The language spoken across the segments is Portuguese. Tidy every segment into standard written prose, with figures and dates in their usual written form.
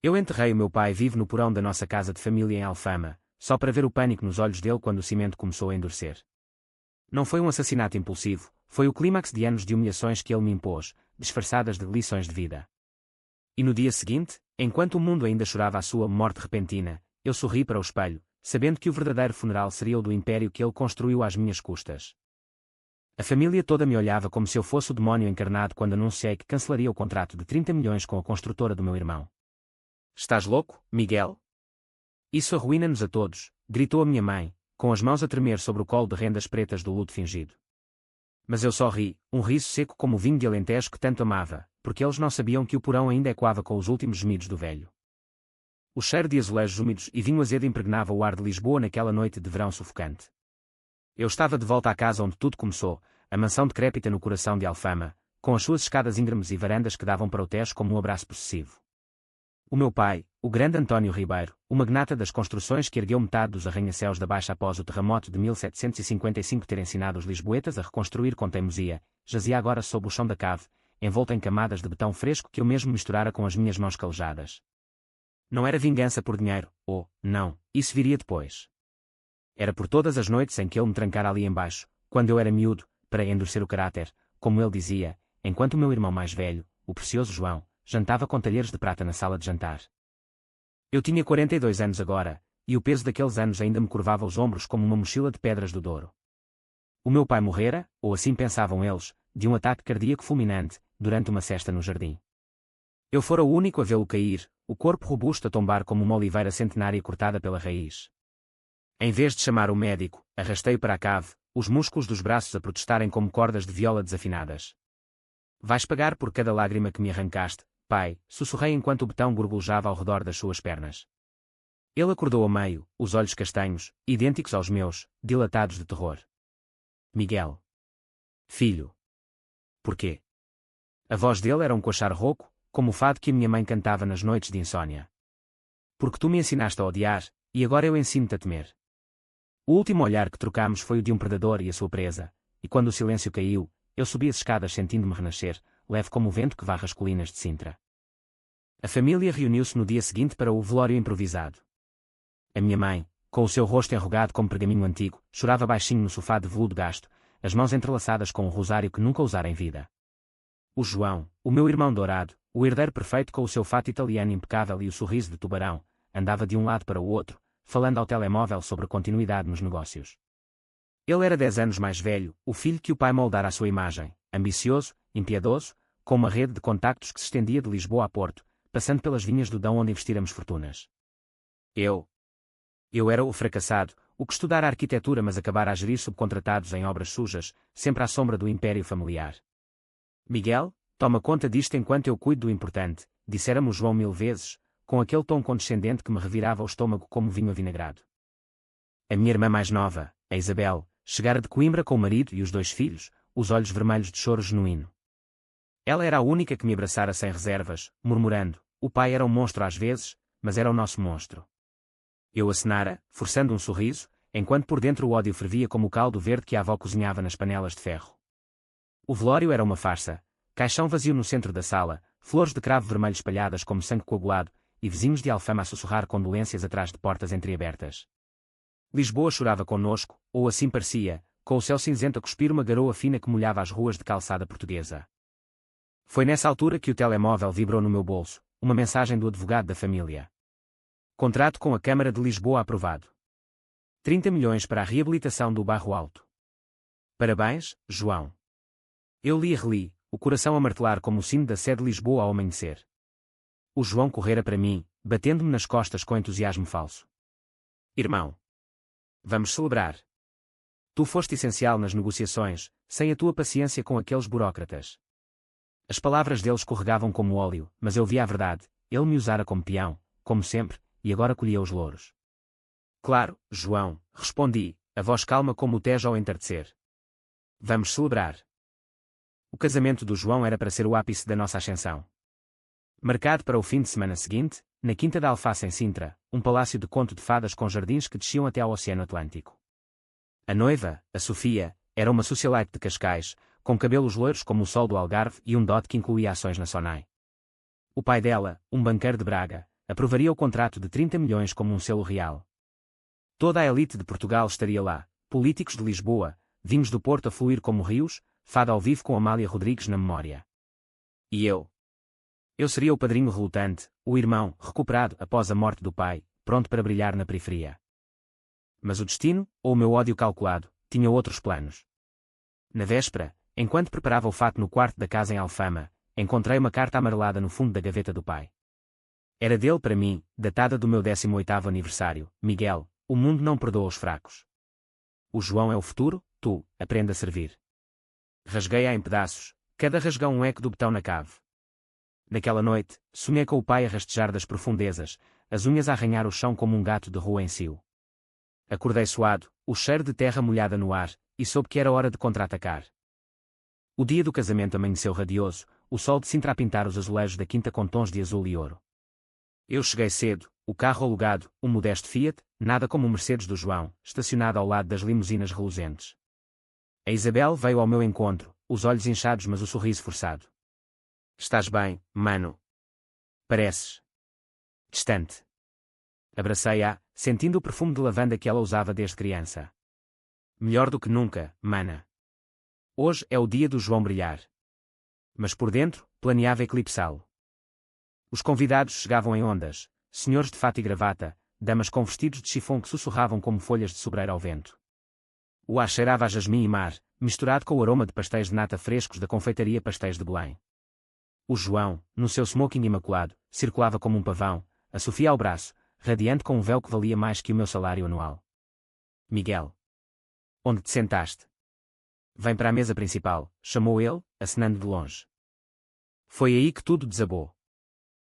Eu enterrei o meu pai vivo no porão da nossa casa de família em Alfama, só para ver o pânico nos olhos dele quando o cimento começou a endurecer. Não foi um assassinato impulsivo, foi o clímax de anos de humilhações que ele me impôs, disfarçadas de lições de vida. E no dia seguinte, enquanto o mundo ainda chorava a sua morte repentina, eu sorri para o espelho, sabendo que o verdadeiro funeral seria o do império que ele construiu às minhas custas. A família toda me olhava como se eu fosse o demónio encarnado quando anunciei que cancelaria o contrato de 30 milhões com a construtora do meu irmão. Estás louco, Miguel? Isso arruína-nos a todos, gritou a minha mãe, com as mãos a tremer sobre o colo de rendas pretas do luto fingido. Mas eu só ri, um riso seco como o vinho de Alentejo que tanto amava, porque eles não sabiam que o porão ainda ecoava com os últimos gemidos do velho. O cheiro de azulejos úmidos e vinho azedo impregnava o ar de Lisboa naquela noite de verão sufocante. Eu estava de volta à casa onde tudo começou, a mansão decrépita no coração de Alfama, com as suas escadas íngremes e varandas que davam para o Tejo como um abraço possessivo. O meu pai, o grande António Ribeiro, o magnata das construções que ergueu metade dos arranha-céus da Baixa após o terremoto de 1755 ter ensinado os lisboetas a reconstruir com teimosia, jazia agora sob o chão da cave, envolto em camadas de betão fresco que eu mesmo misturara com as minhas mãos calejadas. Não era vingança por dinheiro, não, isso viria depois. Era por todas as noites em que ele me trancara ali embaixo, quando eu era miúdo, para endurecer o caráter, como ele dizia, enquanto o meu irmão mais velho, o precioso João, jantava com talheres de prata na sala de jantar. Eu tinha 42 anos agora, e o peso daqueles anos ainda me curvava os ombros como uma mochila de pedras do Douro. O meu pai morrera, ou assim pensavam eles, de um ataque cardíaco fulminante, durante uma sesta no jardim. Eu fora o único a vê-lo cair, o corpo robusto a tombar como uma oliveira centenária cortada pela raiz. Em vez de chamar o médico, arrastei-o para a cave, os músculos dos braços a protestarem como cordas de viola desafinadas. Vais pagar por cada lágrima que me arrancaste, pai, sussurrei enquanto o betão borbulejava ao redor das suas pernas. Ele acordou a meio, os olhos castanhos, idênticos aos meus, dilatados de terror. Miguel. Filho. Porquê? A voz dele era um coachar rouco, como o fado que a minha mãe cantava nas noites de insônia. Porque tu me ensinaste a odiar, e agora eu ensino-te a temer. O último olhar que trocámos foi o de um predador e a sua presa, e quando o silêncio caiu, eu subi as escadas sentindo-me renascer, leve como o vento que varre as colinas de Sintra. A família reuniu-se no dia seguinte para o velório improvisado. A minha mãe, com o seu rosto enrugado como pergaminho antigo, chorava baixinho no sofá de veludo gasto, as mãos entrelaçadas com um rosário que nunca usara em vida. O João, o meu irmão dourado, o herdeiro perfeito com o seu fato italiano impecável e o sorriso de tubarão, andava de um lado para o outro, falando ao telemóvel sobre a continuidade nos negócios. Ele era 10 anos mais velho, o filho que o pai moldara à sua imagem, ambicioso, impiedoso, com uma rede de contactos que se estendia de Lisboa a Porto, passando pelas vinhas do Dão onde investíramos fortunas. Eu era o fracassado, o que estudara arquitetura mas acabara a gerir subcontratados em obras sujas, sempre à sombra do império familiar. Miguel, toma conta disto enquanto eu cuido do importante, dissera-me o João 1000 vezes, com aquele tom condescendente que me revirava o estômago como vinho avinagrado. A minha irmã mais nova, a Isabel, chegara de Coimbra com o marido e os 2 filhos, os olhos vermelhos de choro genuíno. Ela era a única que me abraçara sem reservas, murmurando, o pai era um monstro às vezes, mas era o nosso monstro. Eu acenara, forçando um sorriso, enquanto por dentro o ódio fervia como o caldo verde que a avó cozinhava nas panelas de ferro. O velório era uma farsa, caixão vazio no centro da sala, flores de cravo vermelho espalhadas como sangue coagulado, e vizinhos de Alfama a sussurrar condolências atrás de portas entreabertas. Lisboa chorava connosco, ou assim parecia, com o céu cinzento a cuspir uma garoa fina que molhava as ruas de calçada portuguesa. Foi nessa altura que o telemóvel vibrou no meu bolso, uma mensagem do advogado da família. Contrato com a Câmara de Lisboa aprovado. 30 milhões para a reabilitação do Bairro Alto. Parabéns, João. Eu li e reli, o coração a martelar como o sino da sé de Lisboa ao amanhecer. O João correra para mim, batendo-me nas costas com entusiasmo falso. Irmão. Vamos celebrar. Tu foste essencial nas negociações, sem a tua paciência com aqueles burocratas. As palavras dele escorregavam como óleo, mas eu via a verdade, ele me usara como peão, como sempre, e agora colhia os louros. Claro, João, respondi, a voz calma como o Tejo ao entardecer. Vamos celebrar. O casamento do João era para ser o ápice da nossa ascensão. Marcado para o fim de semana seguinte, na Quinta da Alface em Sintra, um palácio de conto de fadas com jardins que desciam até ao Oceano Atlântico. A noiva, a Sofia, era uma socialite de Cascais, com cabelos loiros como o sol do Algarve e um dote que incluía ações na Sonai. O pai dela, um banqueiro de Braga, aprovaria o contrato de 30 milhões como um selo real. Toda a elite de Portugal estaria lá, políticos de Lisboa, vinhos do Porto a fluir como rios, fado ao vivo com Amália Rodrigues na memória. E eu? Eu seria o padrinho relutante, o irmão, recuperado após a morte do pai, pronto para brilhar na periferia. Mas o destino, ou o meu ódio calculado, tinha outros planos. Na véspera, enquanto preparava o fato no quarto da casa em Alfama, encontrei uma carta amarelada no fundo da gaveta do pai. Era dele para mim, datada do meu 18º aniversário. Miguel, o mundo não perdoa os fracos. O João é o futuro, tu, aprende a servir. Rasguei-a em pedaços, cada rasgão um eco do betão na cave. Naquela noite, sonhei com o pai a rastejar das profundezas, as unhas a arranhar o chão como um gato de rua em cio. Acordei suado, o cheiro de terra molhada no ar, e soube que era hora de contra-atacar. O dia do casamento amanheceu radioso, o sol de Sintra a pintar os azulejos da quinta com tons de azul e ouro. Eu cheguei cedo, o carro alugado, um modesto Fiat, nada como o Mercedes do João, estacionado ao lado das limusinas reluzentes. A Isabel veio ao meu encontro, os olhos inchados mas o sorriso forçado. Estás bem, mano? Pareces distante. Abracei-a, sentindo o perfume de lavanda que ela usava desde criança. Melhor do que nunca, mana. Hoje é o dia do João brilhar. Mas por dentro, planeava eclipsá-lo. Os convidados chegavam em ondas, senhores de fato e gravata, damas com vestidos de chifão que sussurravam como folhas de sobreiro ao vento. O ar cheirava a jasmim e mar, misturado com o aroma de pastéis de nata frescos da confeitaria Pastéis de Belém. O João, no seu smoking imaculado, circulava como um pavão, a Sofia ao braço, radiante com um véu que valia mais que o meu salário anual. Miguel. Onde te sentaste? Vem para a mesa principal, chamou ele, acenando de longe. Foi aí que tudo desabou.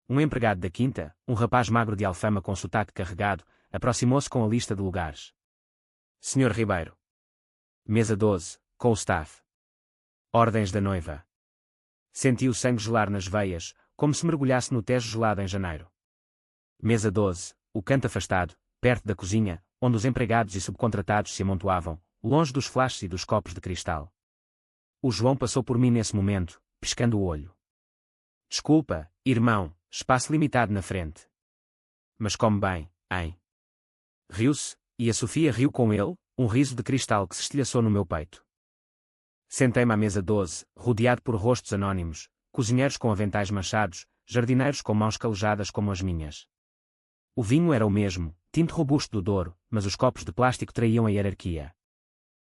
Um empregado da quinta, um rapaz magro de Alfama com sotaque carregado, aproximou-se com a lista de lugares. Senhor Ribeiro. Mesa 12, com o staff. Ordens da noiva. Senti o sangue gelar nas veias, como se mergulhasse no Tejo gelado em janeiro. Mesa 12, o canto afastado, perto da cozinha, onde os empregados e subcontratados se amontoavam, longe dos flashes e dos copos de cristal. O João passou por mim nesse momento, piscando o olho. Desculpa, irmão, espaço limitado na frente. Mas come bem, hein? Riu-se, e a Sofia riu com ele, um riso de cristal que se estilhaçou no meu peito. Sentei-me à mesa 12, rodeado por rostos anónimos, cozinheiros com aventais manchados, jardineiros com mãos calejadas como as minhas. O vinho era o mesmo, tinto robusto do Douro, mas os copos de plástico traíam a hierarquia.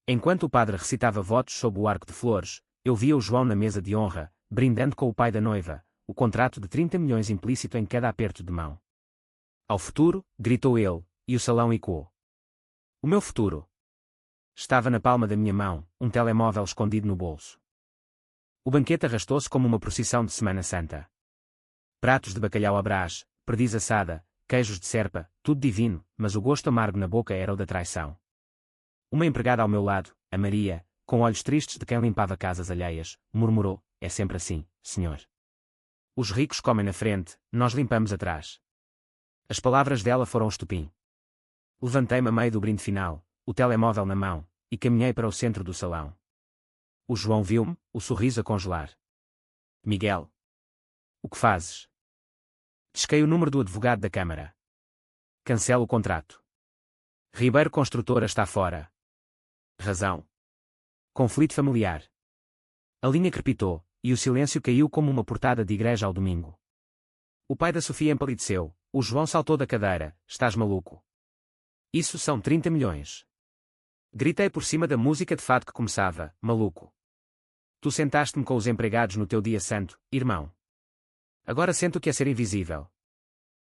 Enquanto o padre recitava votos sob o arco de flores, eu via o João na mesa de honra, brindando com o pai da noiva, o contrato de 30 milhões implícito em cada aperto de mão. Ao futuro, gritou ele, e o salão ecoou. O meu futuro. Estava na palma da minha mão, um telemóvel escondido no bolso. O banquete arrastou-se como uma procissão de Semana Santa. Pratos de bacalhau à brás, perdiz assada, queijos de serpa, tudo divino, mas o gosto amargo na boca era o da traição. Uma empregada ao meu lado, a Maria, com olhos tristes de quem limpava casas alheias, murmurou, é sempre assim, senhor. Os ricos comem na frente, nós limpamos atrás. As palavras dela foram estupim. Levantei-me a meio do brinde final, o telemóvel na mão, e caminhei para o centro do salão. O João viu-me, o sorriso a congelar. Miguel. O que fazes? Disquei o número do advogado da Câmara. Cancelo o contrato. Ribeiro Construtora está fora. Razão. Conflito familiar. A linha crepitou, e o silêncio caiu como uma portada de igreja ao domingo. O pai da Sofia empalideceu, o João saltou da cadeira, estás maluco? Isso são 30 milhões. Gritei por cima da música de fado que começava, maluco. Tu sentaste-me com os empregados no teu dia santo, irmão. Agora sento o que é ser invisível.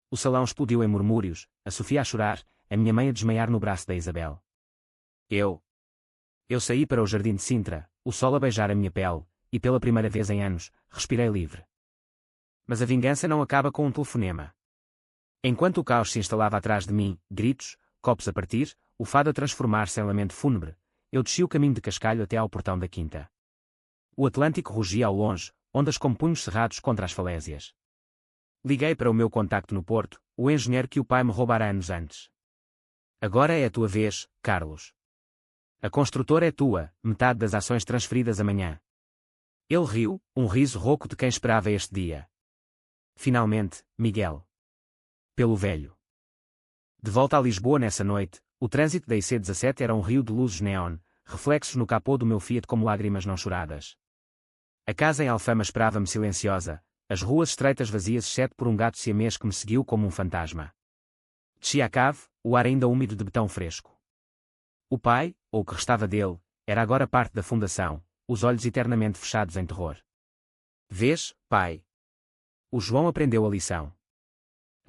O salão explodiu em murmúrios, a Sofia a chorar, a minha mãe a desmaiar no braço da Isabel. Eu saí para o jardim de Sintra, o sol a beijar a minha pele, e pela primeira vez em anos, respirei livre. Mas a vingança não acaba com um telefonema. Enquanto o caos se instalava atrás de mim, gritos, copos a partir, o fado a transformar-se em lamento fúnebre, eu desci o caminho de cascalho até ao portão da quinta. O Atlântico rugia ao longe, ondas com punhos cerrados contra as falésias. Liguei para o meu contacto no Porto, o engenheiro que o pai me roubara anos antes. Agora é a tua vez, Carlos. A construtora é tua, metade das ações transferidas amanhã. Ele riu, um riso rouco de quem esperava este dia. Finalmente, Miguel. pelo velho. De volta a Lisboa nessa noite, o trânsito da IC17 era um rio de luzes neon, reflexos no capô do meu Fiat como lágrimas não choradas. A casa em Alfama esperava-me silenciosa, as ruas estreitas vazias exceto por um gato siamês que me seguiu como um fantasma. Desci à cave, o ar ainda úmido de betão fresco. O pai, ou o que restava dele, era agora parte da fundação, os olhos eternamente fechados em terror. Vês, pai? O João aprendeu a lição.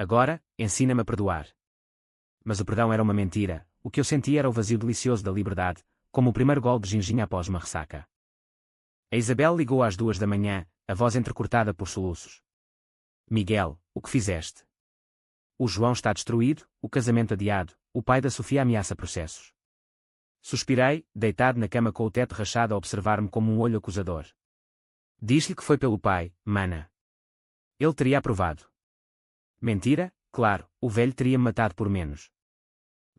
Agora, ensina-me a perdoar. Mas o perdão era uma mentira, o que eu sentia era o vazio delicioso da liberdade, como o primeiro gole de ginginha após uma ressaca. A Isabel ligou às 2 da manhã, a voz entrecortada por soluços. Miguel, o que fizeste? O João está destruído, o casamento adiado, o pai da Sofia ameaça processos. Suspirei, deitado na cama com o teto rachado a observar-me como um olho acusador. Diz-lhe que foi pelo pai, mana. Ele teria aprovado. Mentira, claro, o velho teria-me matado por menos.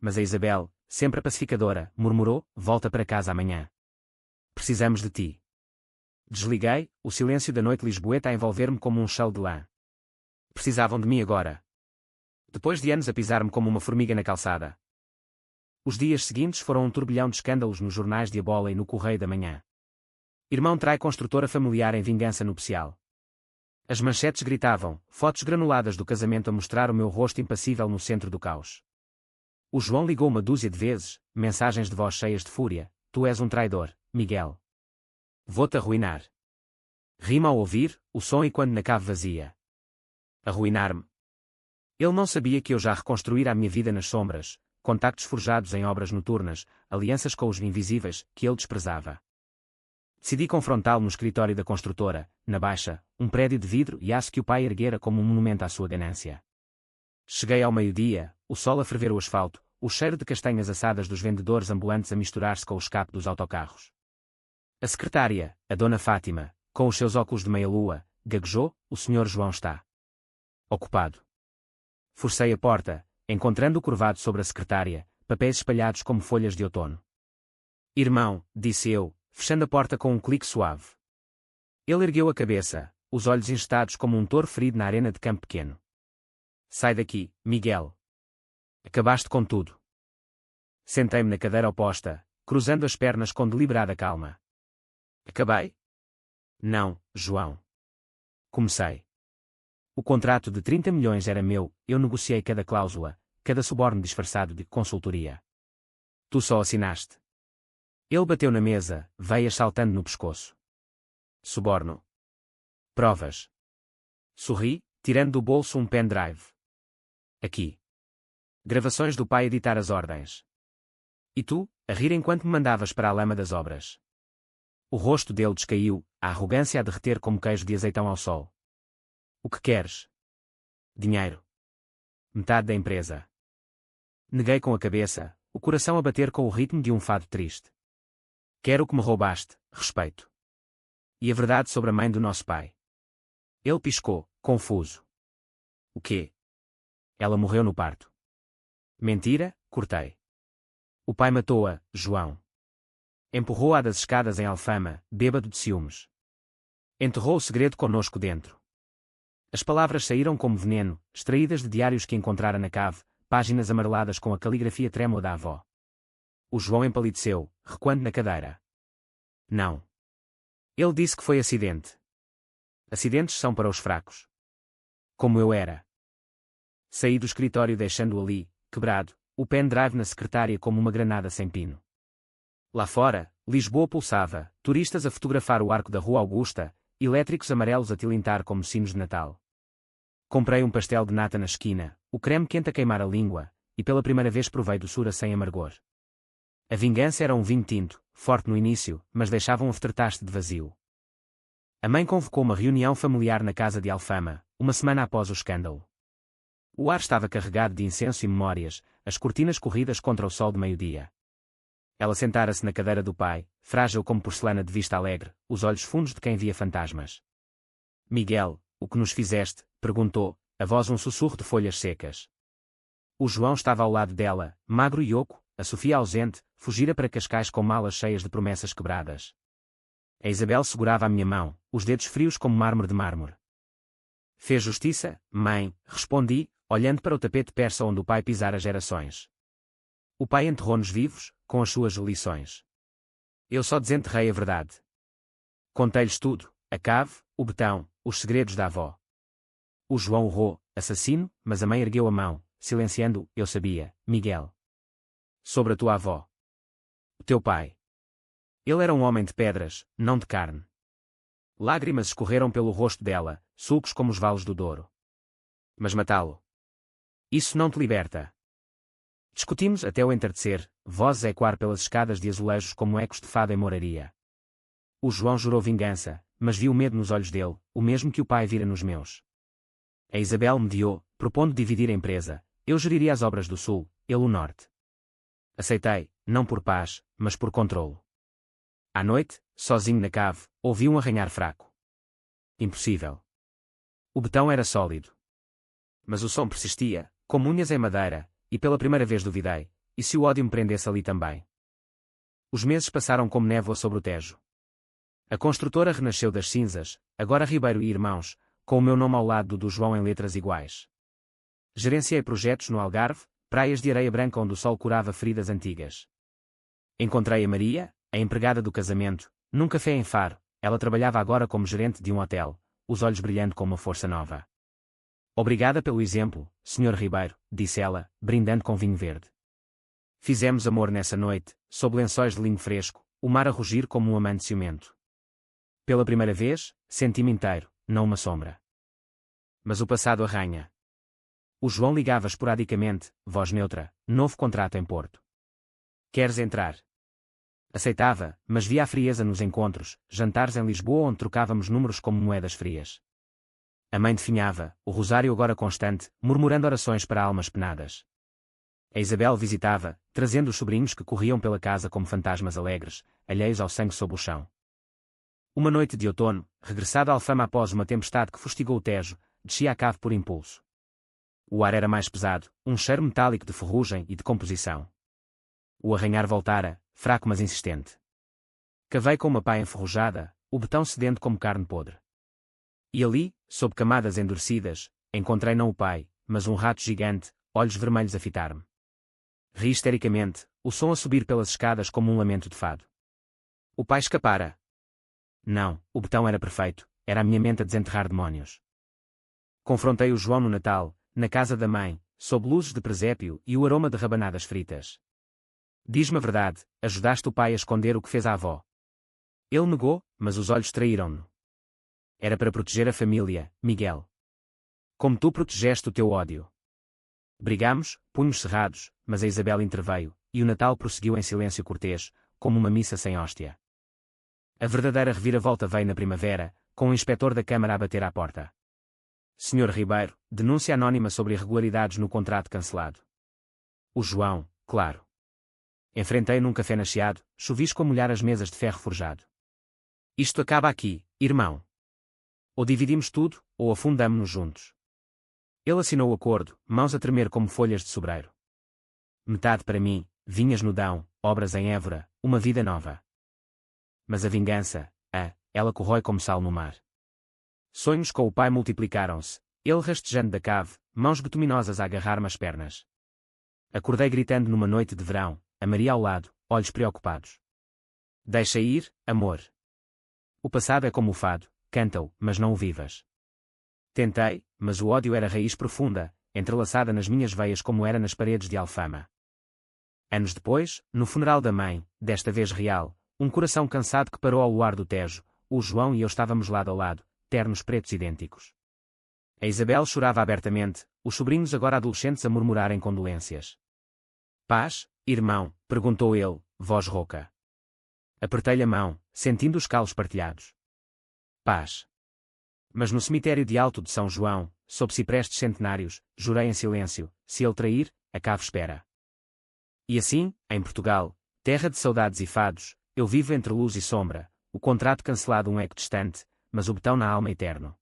Mas a Isabel, sempre a pacificadora, murmurou, volta para casa amanhã. Precisamos de ti. Desliguei, o silêncio da noite lisboeta a envolver-me como um chale de lã. Precisavam de mim agora. Depois de anos a pisar-me como uma formiga na calçada. Os dias seguintes foram um turbilhão de escândalos nos jornais de A Bola e no Correio da Manhã. Irmão trai construtora familiar em vingança nupcial. As manchetes gritavam, fotos granuladas do casamento a mostrar o meu rosto impassível no centro do caos. O João ligou uma dúzia de vezes, mensagens de voz cheias de fúria, tu és um traidor, Miguel. Vou-te arruinar. Rima ao ouvir, o som e quando na cave vazia. Arruinar-me. Ele não sabia que eu já reconstruíra a minha vida nas sombras, contactos forjados em obras noturnas, alianças com os invisíveis, que ele desprezava. Decidi confrontá-lo no escritório da construtora, na Baixa, um prédio de vidro e aço que o pai erguera como um monumento à sua ganância. Cheguei ao meio-dia, o sol a ferver o asfalto, o cheiro de castanhas assadas dos vendedores ambulantes a misturar-se com o escape dos autocarros. A secretária, a dona Fátima, com os seus óculos de meia-lua, gaguejou, o senhor João está ocupado. Forcei a porta, encontrando-o curvado sobre a secretária, papéis espalhados como folhas de outono. Irmão, disse eu, fechando a porta com um clique suave. Ele ergueu a cabeça, os olhos enestados como um touro ferido na arena de campo pequeno. Sai daqui, Miguel. Acabaste com tudo. Sentei-me na cadeira oposta, cruzando as pernas com deliberada calma. Acabei? Não, João. Comecei. O contrato de 30 milhões era meu, eu negociei cada cláusula, cada suborno disfarçado de consultoria. Tu só assinaste. Ele bateu na mesa, veias saltando no pescoço. Suborno. Provas. Sorri, tirando do bolso um pendrive. Aqui. Gravações do pai a editar as ordens. E tu, a rir enquanto me mandavas para a lama das obras. O rosto dele descaiu, a arrogância a derreter como queijo de azeitão ao sol. O que queres? Dinheiro. Metade da empresa. Neguei com a cabeça, o coração a bater com o ritmo de um fado triste. Quero o que me roubaste, respeito. E a verdade sobre a mãe do nosso pai. Ele piscou, confuso. O quê? Ela morreu no parto. Mentira, cortei. O pai matou-a, João. Empurrou-a das escadas em Alfama, bêbado de ciúmes. Enterrou o segredo conosco dentro. As palavras saíram como veneno, extraídas de diários que encontrara na cave, páginas amareladas com a caligrafia trêmula da avó. O João empalideceu, recuando na cadeira. Não. Ele disse que foi acidente. Acidentes são para os fracos. Como eu era. Saí do escritório deixando-o ali, quebrado, o pendrive na secretária como uma granada sem pino. Lá fora, Lisboa pulsava, turistas a fotografar o arco da Rua Augusta, elétricos amarelos a tilintar como sinos de Natal. Comprei um pastel de nata na esquina, o creme quente a queimar a língua, e pela primeira vez provei doçura sem amargor. A vingança era um vinho tinto, forte no início, mas deixava um aftertaste de vazio. A mãe convocou uma reunião familiar na casa de Alfama, uma semana após o escândalo. O ar estava carregado de incenso e memórias, as cortinas corridas contra o sol de meio-dia. Ela sentara-se na cadeira do pai, frágil como porcelana de vista alegre, os olhos fundos de quem via fantasmas. Miguel, o que nos fizeste? Perguntou, a voz um sussurro de folhas secas. O João estava ao lado dela, magro e oco, a Sofia ausente, fugira para Cascais com malas cheias de promessas quebradas. A Isabel segurava a minha mão, os dedos frios como mármore de mármore. Fez justiça, mãe, respondi, olhando para o tapete persa onde o pai pisara gerações. O pai enterrou-nos vivos, com as suas lições. Eu só desenterrei a verdade. Contei-lhes tudo, a cave, o betão, os segredos da avó. O João urrou, assassino, mas a mãe ergueu a mão, silenciando, eu sabia, Miguel. Sobre a tua avó. O teu pai. Ele era um homem de pedras, não de carne. Lágrimas escorreram pelo rosto dela, sulcos como os vales do Douro. Mas matá-lo. Isso não te liberta. Discutimos até o entardecer, vozes a ecoar pelas escadas de azulejos como ecos de fada em moraria. O João jurou vingança, mas viu o medo nos olhos dele, o mesmo que o pai vira nos meus. A Isabel mediou, propondo dividir a empresa. Eu geriria as obras do sul, ele o norte. Aceitei, não por paz, mas por controlo. À noite, sozinho na cave, ouvi um arranhar fraco. Impossível. O betão era sólido. Mas o som persistia, como unhas em madeira, e pela primeira vez duvidei, e se o ódio me prendesse ali também? Os meses passaram como névoa sobre o Tejo. A construtora renasceu das cinzas, agora Ribeiro e Irmãos, com o meu nome ao lado do João em letras iguais. Gerenciei projetos no Algarve, praias de areia branca onde o sol curava feridas antigas. Encontrei a Maria, a empregada do casamento, num café em Faro. Ela trabalhava agora como gerente de um hotel, os olhos brilhando com uma força nova. Obrigada pelo exemplo, Sr. Ribeiro, disse ela, brindando com vinho verde. Fizemos amor nessa noite, sob lençóis de linho fresco, o mar a rugir como um amante ciumento. Pela primeira vez, senti-me inteiro, não uma sombra. Mas o passado arranha. O João ligava esporadicamente, voz neutra, novo contrato em Porto. Queres entrar? Aceitava, mas via a frieza nos encontros, jantares em Lisboa onde trocávamos números como moedas frias. A mãe definhava, o rosário agora constante, murmurando orações para almas penadas. A Isabel visitava, trazendo os sobrinhos que corriam pela casa como fantasmas alegres, alheios ao sangue sob o chão. Uma noite de outono, regressado a Alfama após uma tempestade que fustigou o Tejo, descia a cave por impulso. O ar era mais pesado, um cheiro metálico de ferrugem e de composição. O arranhar voltara, fraco mas insistente. Cavei com uma pá enferrujada, o betão sedento como carne podre. E ali, sob camadas endurecidas, encontrei não o pai, mas um rato gigante, olhos vermelhos a fitar-me. Ri histericamente, o som a subir pelas escadas como um lamento de fado. O pai escapara. Não, o betão era perfeito, era a minha mente a desenterrar demónios. Confrontei o João no Natal, na casa da mãe, sob luzes de presépio e o aroma de rabanadas fritas. Diz-me a verdade, ajudaste o pai a esconder o que fez a avó. Ele negou, mas os olhos traíram-no. Era para proteger a família, Miguel. Como tu protegeste o teu ódio. Brigámos, punhos cerrados, mas a Isabel interveio, e o Natal prosseguiu em silêncio cortês, como uma missa sem hóstia. A verdadeira reviravolta veio na primavera, com o inspetor da Câmara a bater à porta. Sr. Ribeiro, denúncia anónima sobre irregularidades no contrato cancelado. O João, claro. Enfrentei num café na Chiado, chuvisco a molhar as mesas de ferro forjado. Isto acaba aqui, irmão. Ou dividimos tudo, ou afundamo-nos juntos. Ele assinou o acordo, mãos a tremer como folhas de sobreiro. Metade para mim, vinhas no Dão, obras em Évora, uma vida nova. Mas a vingança, ela corrói como sal no mar. Sonhos com o pai multiplicaram-se, ele rastejando da cave, mãos bituminosas a agarrar-me as pernas. Acordei gritando numa noite de verão, a Maria ao lado, olhos preocupados. Deixa ir, amor. O passado é como o fado, canta-o, mas não o vivas. Tentei, mas o ódio era raiz profunda, entrelaçada nas minhas veias como era nas paredes de Alfama. Anos depois, no funeral da mãe, desta vez real, um coração cansado que parou ao luar do Tejo, o João e eu estávamos lado a lado, ternos pretos idênticos. A Isabel chorava abertamente, os sobrinhos agora adolescentes a murmurarem condolências. Paz, irmão? Perguntou ele, voz rouca. Apertei-lhe a mão, sentindo os calos partilhados. Paz. Mas no cemitério de Alto de São João, sob ciprestes centenários, jurei em silêncio, se ele trair, a cave espera. E assim, em Portugal, terra de saudades e fados, eu vivo entre luz e sombra, o contrato cancelado um eco distante, mas o betão na alma eterno.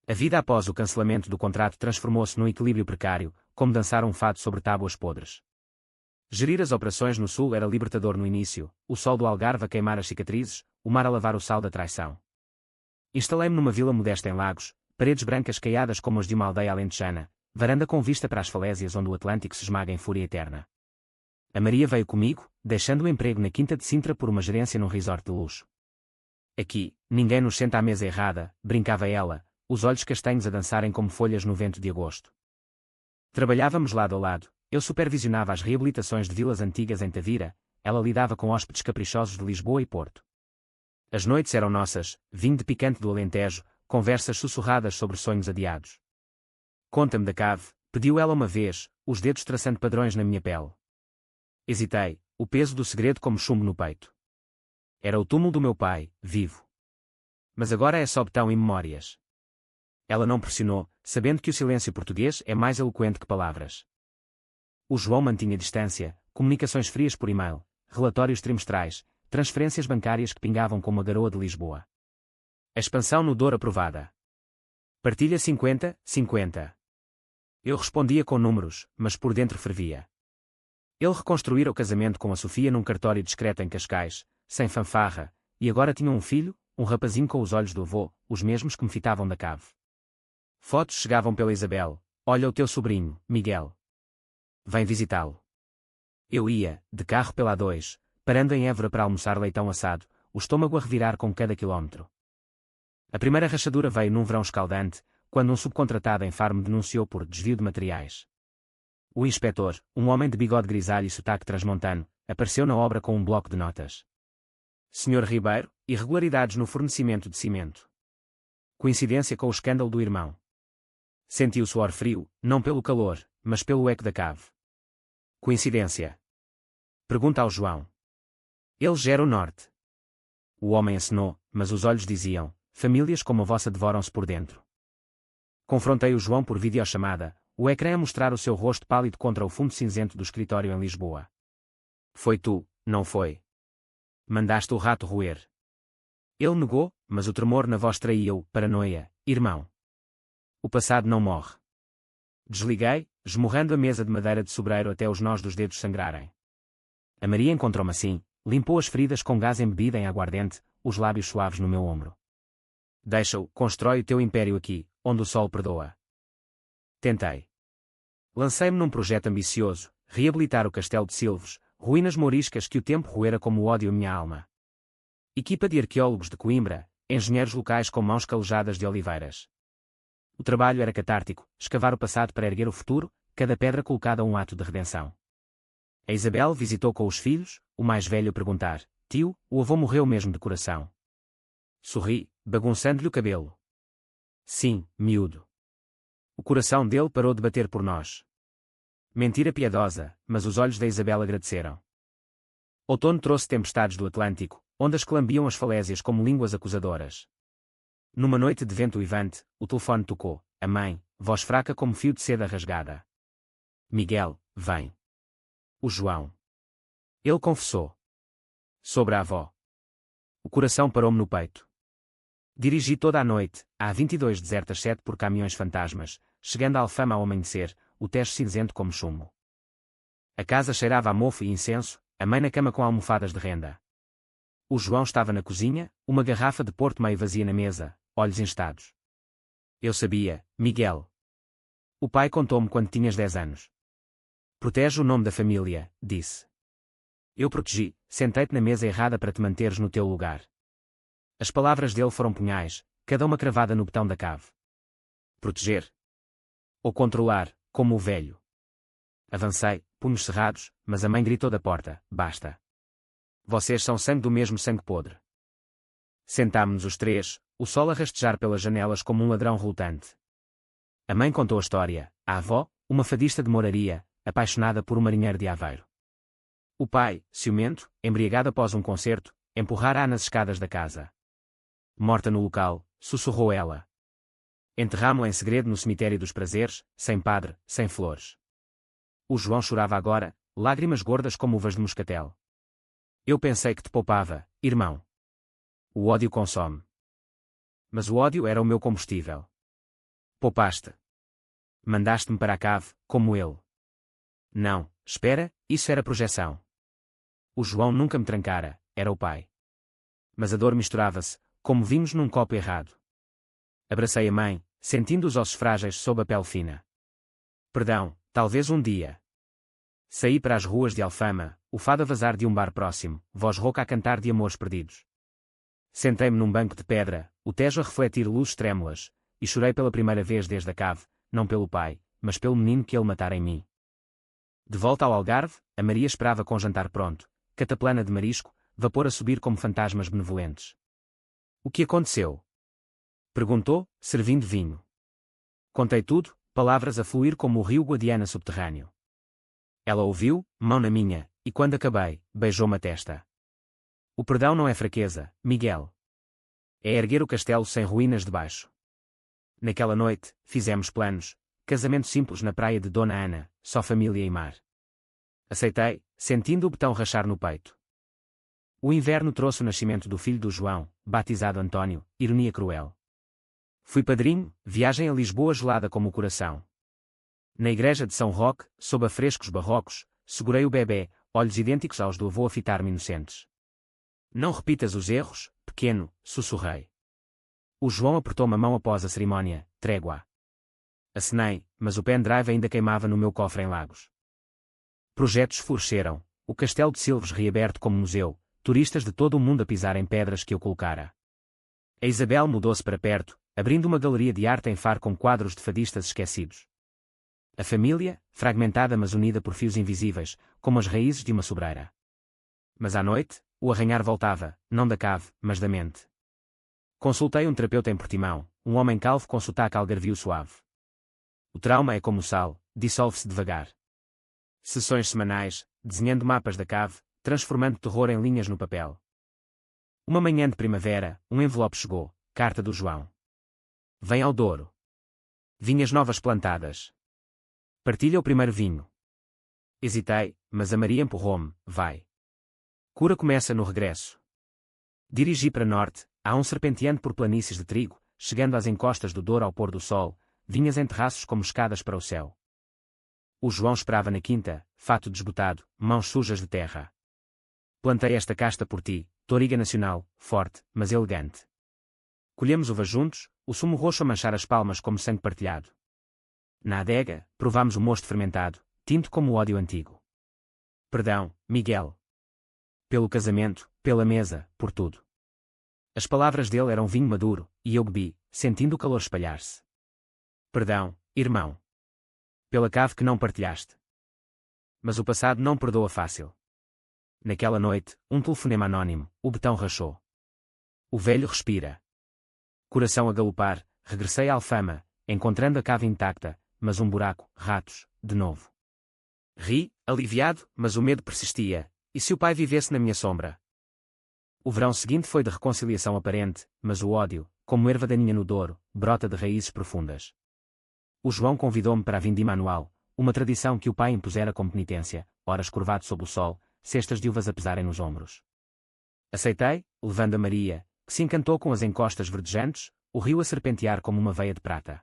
A vida após o cancelamento do contrato transformou-se num equilíbrio precário, como dançar um fado sobre tábuas podres. Gerir as operações no sul era libertador no início, o sol do Algarve a queimar as cicatrizes, o mar a lavar o sal da traição. Instalei-me numa vila modesta em Lagos, paredes brancas caiadas como as de uma aldeia alentejana, varanda com vista para as falésias onde o Atlântico se esmaga em fúria eterna. A Maria veio comigo, deixando o emprego na Quinta de Sintra por uma gerência num resort de luxo. Aqui, ninguém nos senta à mesa errada, brincava ela, os olhos castanhos a dançarem como folhas no vento de agosto. Trabalhávamos lado a lado, eu supervisionava as reabilitações de vilas antigas em Tavira, ela lidava com hóspedes caprichosos de Lisboa e Porto. As noites eram nossas, vinho de picante do Alentejo, conversas sussurradas sobre sonhos adiados. Conta-me da cave, pediu ela uma vez, os dedos traçando padrões na minha pele. Hesitei, o peso do segredo como chumbo no peito. Era o túmulo do meu pai, vivo. Mas agora é só betão e memórias. Ela não pressionou, sabendo que o silêncio português é mais eloquente que palavras. O João mantinha distância, comunicações frias por e-mail, relatórios trimestrais, transferências bancárias que pingavam como a garoa de Lisboa. A expansão no Douro aprovada. Partilha 50-50. Eu respondia com números, mas por dentro fervia. Ele reconstruíra o casamento com a Sofia num cartório discreto em Cascais, sem fanfarra, e agora tinha um filho, um rapazinho com os olhos do avô, os mesmos que me fitavam da cave. Fotos chegavam pela Isabel, olha o teu sobrinho, Miguel. Vem visitá-lo. Eu ia, de carro pela A2, parando em Évora para almoçar leitão assado, o estômago a revirar com cada quilómetro. A primeira rachadura veio num verão escaldante, quando um subcontratado em Faro me denunciou por desvio de materiais. O inspetor, um homem de bigode grisalho e sotaque transmontano, apareceu na obra com um bloco de notas. Senhor Ribeiro, irregularidades no fornecimento de cimento. Coincidência com o escândalo do irmão. Senti o suor frio, não pelo calor, mas pelo eco da cave. Coincidência? Pergunta ao João. Ele gera o norte. O homem acenou, mas os olhos diziam, famílias como a vossa devoram-se por dentro. Confrontei o João por videochamada, o ecrã a mostrar o seu rosto pálido contra o fundo cinzento do escritório em Lisboa. Foi tu, não foi? Mandaste o rato roer. Ele negou, mas o tremor na voz traía-o, paranoia, irmão. O passado não morre. Desliguei, esmurrando a mesa de madeira de sobreiro até os nós dos dedos sangrarem. A Maria encontrou-me assim, limpou as feridas com gás embebida em aguardente, os lábios suaves no meu ombro. Deixa-o, constrói o teu império aqui, onde o sol perdoa. Tentei. Lancei-me num projeto ambicioso, reabilitar o Castelo de Silves, ruínas mouriscas que o tempo roera como o ódio minha alma. Equipa de arqueólogos de Coimbra, engenheiros locais com mãos calejadas de oliveiras. O trabalho era catártico, escavar o passado para erguer o futuro, cada pedra colocada um ato de redenção. A Isabel visitou com os filhos, o mais velho a perguntar, tio, o avô morreu mesmo de coração? Sorri, bagunçando-lhe o cabelo. Sim, miúdo. O coração dele parou de bater por nós. Mentira piedosa, mas os olhos da Isabel agradeceram. Outono trouxe tempestades do Atlântico, ondas que lambiam as falésias como línguas acusadoras. Numa noite de vento uivante, o telefone tocou, a mãe, voz fraca como fio de seda rasgada. Miguel, vem. O João. Ele confessou. Sobre a avó. O coração parou-me no peito. Dirigi toda a noite, a A22 desertas 7 por caminhões fantasmas, chegando a Alfama ao amanhecer, o Tejo cinzento como chumbo. A casa cheirava a mofo e incenso, a mãe na cama com almofadas de renda. O João estava na cozinha, uma garrafa de porto meio vazia na mesa, olhos instados. Eu sabia, Miguel. O pai contou-me quando tinhas 10 anos. Protege o nome da família, disse. Eu protegi, sentei-te na mesa errada para te manteres no teu lugar. As palavras dele foram punhais, cada uma cravada no botão da cave. Proteger. Ou controlar, como o velho. Avancei, punhos cerrados, mas a mãe gritou da porta, basta. Vocês são sangue do mesmo sangue podre. Sentámo-nos os três, o sol a rastejar pelas janelas como um ladrão relutante. A mãe contou a história, a avó, uma fadista de moraria, apaixonada por um marinheiro de Aveiro. O pai, ciumento, embriagado após um concerto, empurrara-a nas escadas da casa. Morta no local, sussurrou ela. Enterramo-la em segredo no cemitério dos prazeres, sem padre, sem flores. O João chorava agora, lágrimas gordas como uvas de moscatel. Eu pensei que te poupava, irmão. O ódio consome. Mas o ódio era o meu combustível. Poupaste. Mandaste-me para a cave, como ele. Não, espera, isso era projeção. O João nunca me trancara, era o pai. Mas a dor misturava-se, como vimos num copo errado. Abracei a mãe, sentindo os ossos frágeis sob a pele fina. Perdão, talvez um dia. Saí para as ruas de Alfama, o fado a vazar de um bar próximo, voz rouca a cantar de amores perdidos. Sentei-me num banco de pedra, o Tejo a refletir luzes trêmulas, e chorei pela primeira vez desde a cave, não pelo pai, mas pelo menino que ele matara em mim. De volta ao Algarve, a Maria esperava com jantar pronto, cataplana de marisco, vapor a subir como fantasmas benevolentes. O que aconteceu? Perguntou, servindo vinho. Contei tudo, palavras a fluir como o rio Guadiana subterrâneo. Ela ouviu, mão na minha, e quando acabei, beijou-me a testa. O perdão não é fraqueza, Miguel. É erguer o castelo sem ruínas debaixo. Naquela noite, fizemos planos, casamento simples na praia de Dona Ana, só família e mar. Aceitei, sentindo o betão rachar no peito. O inverno trouxe o nascimento do filho do João, batizado António, ironia cruel. Fui padrinho, viagem a Lisboa gelada como o coração. Na igreja de São Roque, sob afrescos barrocos, segurei o bebê, olhos idênticos aos do avô a fitar-me inocentes. Não repitas os erros, pequeno, sussurrei. O João apertou-me a mão após a cerimónia, trégua. Acenei, mas o pendrive ainda queimava no meu cofre em Lagos. Projetos floresceram, o castelo de Silves reaberto como museu, turistas de todo o mundo a pisar em pedras que eu colocara. A Isabel mudou-se para perto, abrindo uma galeria de arte em Faro com quadros de fadistas esquecidos. A família, fragmentada mas unida por fios invisíveis, como as raízes de uma sobreira. Mas à noite, o arranhar voltava, não da cave, mas da mente. Consultei um terapeuta em Portimão, um homem calvo com sotaque algarvio suave. O trauma é como o sal, dissolve-se devagar. Sessões semanais, desenhando mapas da cave, transformando terror em linhas no papel. Uma manhã de primavera, um envelope chegou, carta do João. Vem ao Douro. Vinhas novas plantadas. Partilha o primeiro vinho. Hesitei, mas a Maria empurrou-me, vai. Cura começa no regresso. Dirigi para norte, há um serpenteante por planícies de trigo, chegando às encostas do Douro ao pôr do sol, vinhas em terraços como escadas para o céu. O João esperava na quinta, fato desbotado, mãos sujas de terra. Plantei esta casta por ti, toriga nacional, forte, mas elegante. Colhemos uvas juntos, o sumo roxo a manchar as palmas como sangue partilhado. Na adega, provámos o mosto fermentado, tinto como o ódio antigo. Perdão, Miguel. Pelo casamento, pela mesa, por tudo. As palavras dele eram vinho maduro, e eu bebi, sentindo o calor espalhar-se. Perdão, irmão. Pela cave que não partilhaste. Mas o passado não perdoa fácil. Naquela noite, um telefonema anónimo, o betão rachou. O velho respira. Coração a galopar, regressei à Alfama, encontrando a cave intacta, mas um buraco, ratos, de novo. Ri, aliviado, mas o medo persistia, e se o pai vivesse na minha sombra? O verão seguinte foi de reconciliação aparente, mas o ódio, como erva daninha no Douro, brota de raízes profundas. O João convidou-me para a vindima anual, uma tradição que o pai impusera como penitência, horas curvado sob o sol, cestas de uvas a pesarem nos ombros. Aceitei, levando a Maria, que se encantou com as encostas verdejantes, o rio a serpentear como uma veia de prata.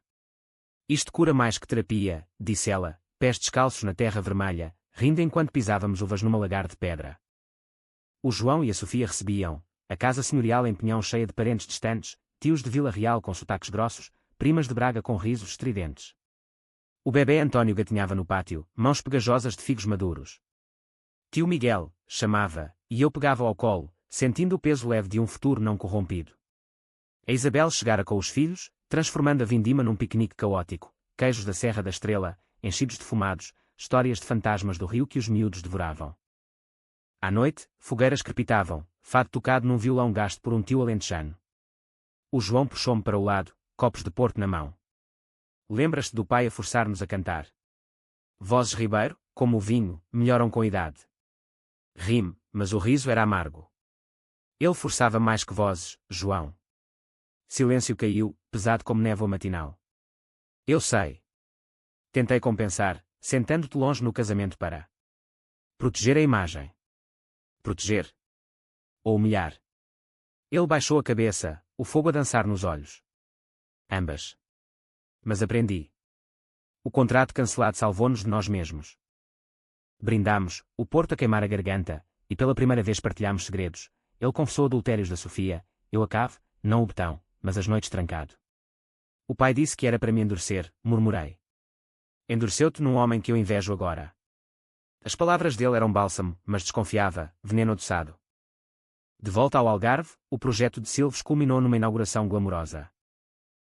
Isto cura mais que terapia, disse ela, pés descalços na terra vermelha, rindo enquanto pisávamos uvas numa lagar de pedra. O João e a Sofia recebiam, a casa senhorial em Pinhão cheia de parentes distantes, tios de Vila Real com sotaques grossos, primas de Braga com risos estridentes. O bebê António gatinhava no pátio, mãos pegajosas de figos maduros. Tio Miguel, chamava, e eu pegava ao colo, sentindo o peso leve de um futuro não corrompido. A Isabel chegara com os filhos, transformando a vindima num piquenique caótico, queijos da Serra da Estrela, enchidos de fumados, histórias de fantasmas do rio que os miúdos devoravam. À noite, fogueiras crepitavam, fado tocado num violão gasto por um tio alentejano. O João puxou-me para o lado, copos de porto na mão. Lembras-te do pai a forçar-nos a cantar? Vozes Ribeiro, como o vinho, melhoram com a idade. Rime, mas o riso era amargo. Ele forçava mais que vozes, João. Silêncio caiu, pesado como névoa matinal. Eu sei. Tentei compensar, sentando-te longe no casamento para proteger a imagem. Proteger. Ou humilhar. Ele baixou a cabeça, o fogo a dançar nos olhos. Ambas. Mas aprendi. O contrato cancelado salvou-nos de nós mesmos. Brindámos, o porto a queimar a garganta, e pela primeira vez partilhámos segredos. Ele confessou adultérios da Sofia, eu a cave, não o betão, mas as noites trancado. O pai disse que era para me endurecer, murmurei. Endureceu-te num homem que eu invejo agora. As palavras dele eram bálsamo, mas desconfiava, veneno adoçado. De volta ao Algarve, o projeto de Silves culminou numa inauguração glamourosa.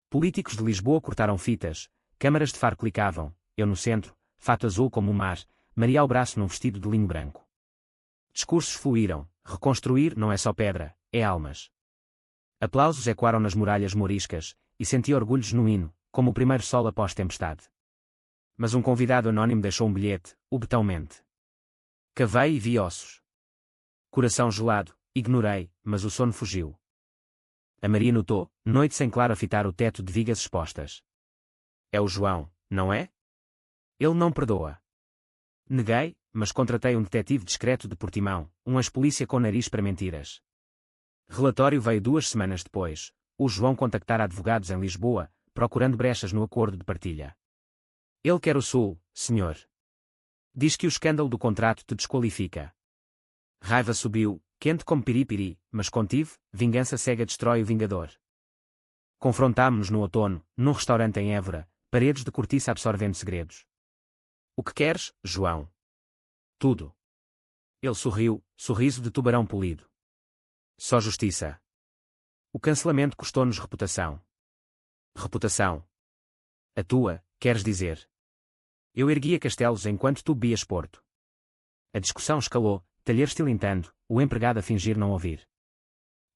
Políticos de Lisboa cortaram fitas, câmaras de faro clicavam, eu no centro, fato azul como o mar, Maria ao braço num vestido de linho branco. Discursos fluíram, reconstruir não é só pedra, é almas. Aplausos ecoaram nas muralhas mouriscas, e senti orgulho genuíno, como o primeiro sol após tempestade. Mas um convidado anónimo deixou um bilhete, o betão mente. Cavei e vi ossos. Coração gelado, ignorei, mas o sono fugiu. A Maria notou, noite sem claro a fitar o teto de vigas expostas. É o João, não é? Ele não perdoa. Neguei, mas contratei um detetive discreto de Portimão, um ex-polícia com nariz para mentiras. Relatório veio 2 semanas depois, o João contactara advogados em Lisboa, procurando brechas no acordo de partilha. Ele quer o Sul, senhor. Diz que o escândalo do contrato te desqualifica. Raiva subiu, quente como piripiri, mas contive, vingança cega destrói o vingador. Confrontámo-nos no outono, num restaurante em Évora, paredes de cortiça absorvendo segredos. O que queres, João? Tudo. Ele sorriu, sorriso de tubarão polido. Só justiça. O cancelamento custou-nos reputação. Reputação. A tua, queres dizer? Eu erguia castelos enquanto tu bebias Porto. A discussão escalou, talheres tilintando, o empregado a fingir não ouvir.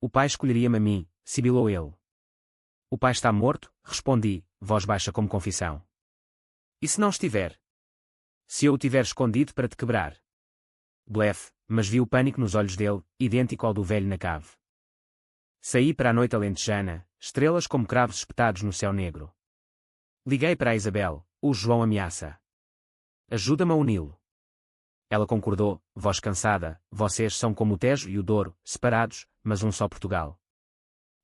O pai escolheria-me a mim, sibilou ele. O pai está morto, respondi, voz baixa como confissão. E se não estiver? Se eu o tiver escondido para te quebrar? Blefe, mas vi o pânico nos olhos dele, idêntico ao do velho na cave. Saí para a noite alentejana, estrelas como cravos espetados no céu negro. Liguei para a Isabel, o João ameaça. Ajuda-me a uni-lo. Ela concordou, voz cansada, vocês são como o Tejo e o Douro, separados, mas um só Portugal.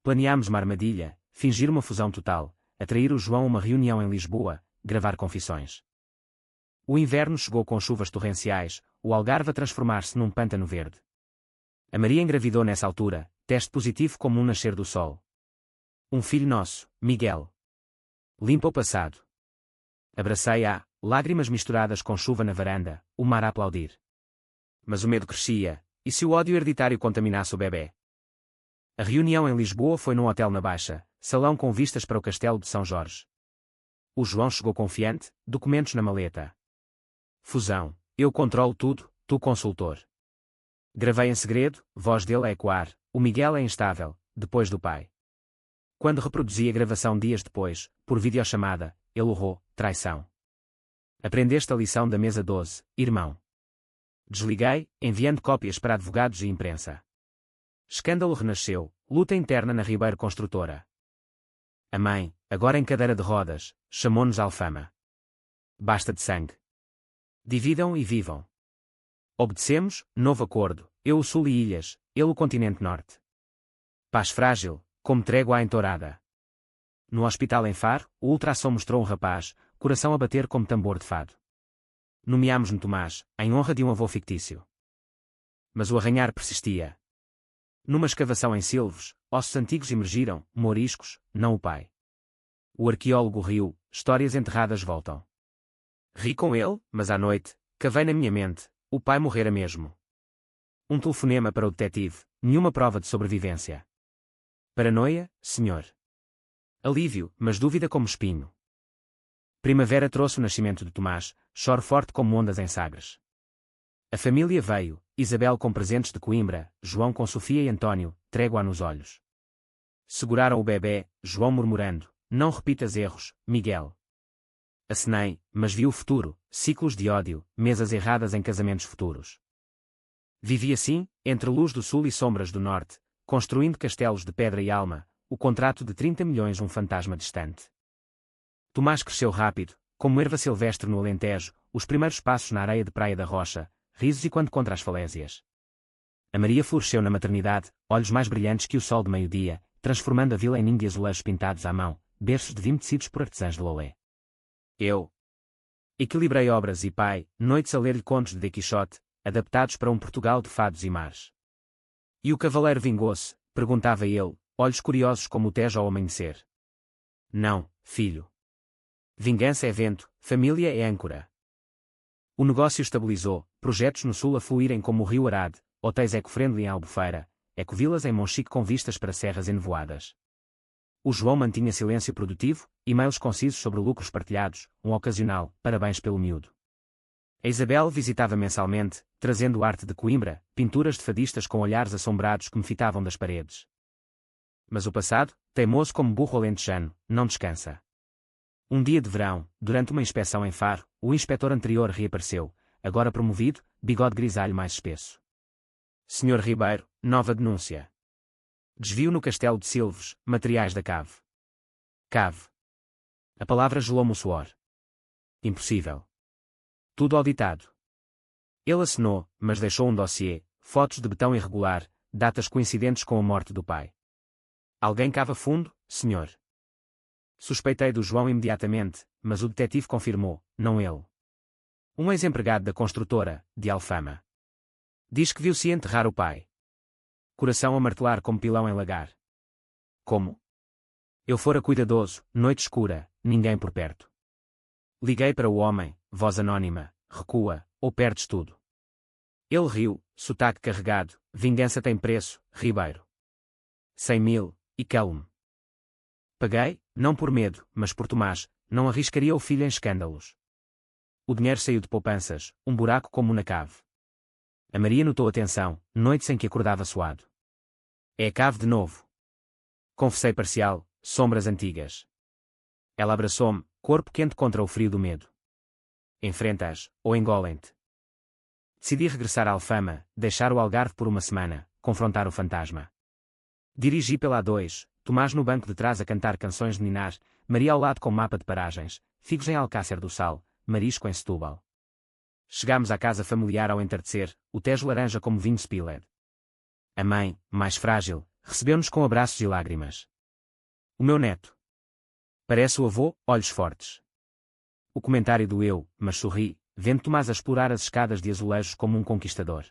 Planeámos uma armadilha, fingir uma fusão total, atrair o João a uma reunião em Lisboa, gravar confissões. O inverno chegou com chuvas torrenciais, o Algarve a transformar-se num pântano verde. A Maria engravidou nessa altura, teste positivo como um nascer do sol. Um filho nosso, Miguel. Limpa o passado. Abracei-a, lágrimas misturadas com chuva na varanda, o mar a aplaudir. Mas o medo crescia, e se o ódio hereditário contaminasse o bebê? A reunião em Lisboa foi num hotel na Baixa, salão com vistas para o castelo de São Jorge. O João chegou confiante, documentos na maleta. Fusão, eu controlo tudo, tu consultor. Gravei em segredo, voz dele a ecoar, o Miguel é instável, depois do pai. Quando reproduzi a gravação dias depois, por videochamada, ele urrou, traição. Aprendeste a lição da mesa 12, irmão. Desliguei, enviando cópias para advogados e imprensa. Escândalo renasceu, luta interna na Ribeiro Construtora. A mãe, agora em cadeira de rodas, chamou-nos Alfama. Basta de sangue. Dividam e vivam. Obedecemos, novo acordo, eu o Sul e Ilhas, ele o continente Norte. Paz frágil, como trégua à entourada. No hospital em Faro, o ultrassom mostrou um rapaz, coração a bater como tambor de fado. Nomeámos-no Tomás, em honra de um avô fictício. Mas o arranhar persistia. Numa escavação em Silves, ossos antigos emergiram, mouriscos, não o pai. O arqueólogo riu, histórias enterradas voltam. Ri com ele, mas à noite, cavei na minha mente, o pai morrera mesmo. Um telefonema para o detetive, nenhuma prova de sobrevivência. Paranoia, senhor. Alívio, mas dúvida como espinho. Primavera trouxe o nascimento de Tomás, choro forte como ondas em Sagres. A família veio, Isabel com presentes de Coimbra, João com Sofia e António, trégua nos olhos. Seguraram o bebê, João murmurando, não repitas erros, Miguel. Acenei, mas vi o futuro, ciclos de ódio, mesas erradas em casamentos futuros. Vivi assim, entre luz do sul e sombras do norte, construindo castelos de pedra e alma, o contrato de 30 milhões um fantasma distante. Tomás cresceu rápido, como erva silvestre no Alentejo, os primeiros passos na areia de Praia da Rocha, risos e quando contra as falésias. A Maria floresceu na maternidade, olhos mais brilhantes que o sol de meio-dia, transformando a vila em ninho de azulejos pintados à mão, berços de vinho tecidos por artesãs de Lolé. Eu equilibrei obras e pai, noites a ler-lhe contos de Quixote, adaptados para um Portugal de fados e mares. E o cavaleiro vingou-se, perguntava ele, olhos curiosos como o Tejo ao amanhecer. Não, filho. Vingança é vento, família é âncora. O negócio estabilizou, projetos no sul a fluírem como o rio Arade, hotéis eco-friendly em Albufeira, ecovilas em Monchique com vistas para serras enevoadas. O João mantinha silêncio produtivo, e-mails concisos sobre lucros partilhados, um ocasional, parabéns pelo miúdo. A Isabel visitava mensalmente, trazendo arte de Coimbra, pinturas de fadistas com olhares assombrados que me fitavam das paredes. Mas o passado, teimoso como burro alentejano, não descansa. Um dia de verão, durante uma inspeção em Faro, o inspetor anterior reapareceu, agora promovido, bigode grisalho mais espesso. Senhor Ribeiro, nova denúncia. Desvio no Castelo de Silves, materiais da cave. Cave. A palavra gelou-me o suor. Impossível. Tudo auditado. Ele assinou, mas deixou um dossiê, fotos de betão irregular, datas coincidentes com a morte do pai. Alguém cava fundo, senhor? Suspeitei do João imediatamente, mas o detetive confirmou, não ele. Um ex-empregado da construtora, de Alfama. Diz que viu-se enterrar o pai. Coração a martelar como pilão em lagar. Como? Eu fora cuidadoso, noite escura, ninguém por perto. Liguei para o homem, voz anônima, recua, ou perdes tudo. Ele riu, sotaque carregado, vingança tem preço, Ribeiro. 100.000, e calme. Paguei, não por medo, mas por Tomás, não arriscaria o filho em escândalos. O dinheiro saiu de poupanças, um buraco como na cave. A Maria notou a tensão, noites em que acordava suado. É a cave de novo. Confessei parcial, sombras antigas. Ela abraçou-me, corpo quente contra o frio do medo. Enfrentas, ou engolem-te. Decidi regressar à Alfama, deixar o Algarve por uma semana, confrontar o fantasma. Dirigi pela A2, Tomás no banco de trás a cantar canções de ninar, Maria ao lado com mapa de paragens, figos em Alcácer do Sal, marisco em Setúbal. Chegámos à casa familiar ao entardecer, o Tejo laranja como vinho Spiller. A mãe, mais frágil, recebeu-nos com abraços e lágrimas. O meu neto. Parece o avô, olhos fortes. O comentário doeu, mas sorri, vendo Tomás a explorar as escadas de azulejos como um conquistador.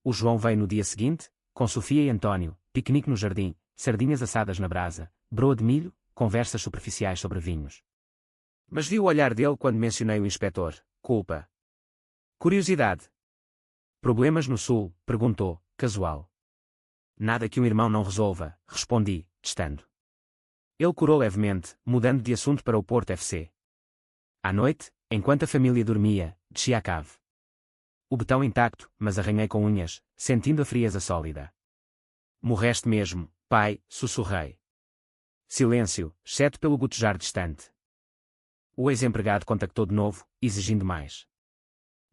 O João veio no dia seguinte, com Sofia e António, piquenique no jardim, sardinhas assadas na brasa, broa de milho, conversas superficiais sobre vinhos. Mas vi o olhar dele quando mencionei o inspetor, culpa. Curiosidade. Problemas no sul, perguntou, casual. Nada que um irmão não resolva, respondi, testando. Ele corou levemente, mudando de assunto para o Porto FC. À noite, enquanto a família dormia, desci à cave. O betão intacto, mas arranhei com unhas, sentindo a frieza sólida. Morreste mesmo, pai, sussurrei. Silêncio, exceto pelo gotejar distante. O ex-empregado contactou de novo, exigindo mais.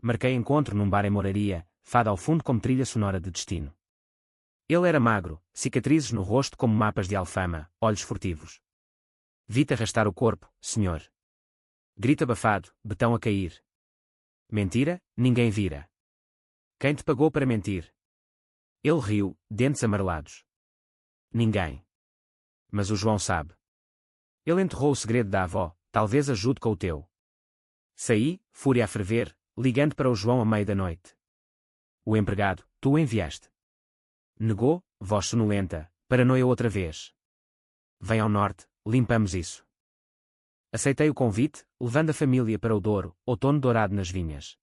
Marquei encontro num bar em Moraria, fado ao fundo como trilha sonora de destino. Ele era magro, cicatrizes no rosto como mapas de Alfama, olhos furtivos. Vi-te arrastar o corpo, senhor. Grito abafado, betão a cair. Mentira, ninguém vira. Quem te pagou para mentir? Ele riu, dentes amarelados. Ninguém. Mas o João sabe. Ele enterrou o segredo da avó, talvez ajude com o teu. Saí, fúria a ferver, ligando para o João à meia da noite. O empregado, tu o enviaste. Negou, voz sonolenta, paranoia outra vez. Vem ao norte, limpamos isso. Aceitei o convite, levando a família para o Douro, outono dourado nas vinhas.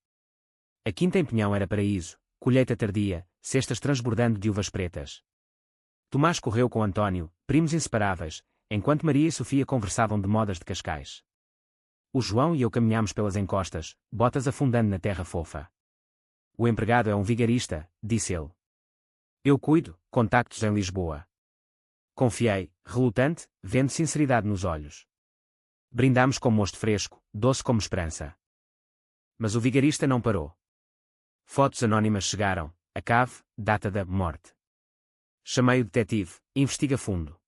A quinta em Pinhão era paraíso, colheita tardia, cestas transbordando de uvas pretas. Tomás correu com António, primos inseparáveis, enquanto Maria e Sofia conversavam de modas de Cascais. O João e eu caminhámos pelas encostas, botas afundando na terra fofa. O empregado é um vigarista, disse ele. Eu cuido, contactos em Lisboa. Confiei, relutante, vendo sinceridade nos olhos. Brindámos com mosto fresco, doce como esperança. Mas o vigarista não parou. Fotos anónimas chegaram, a cave, data da morte. Chamei o detetive, investiga fundo.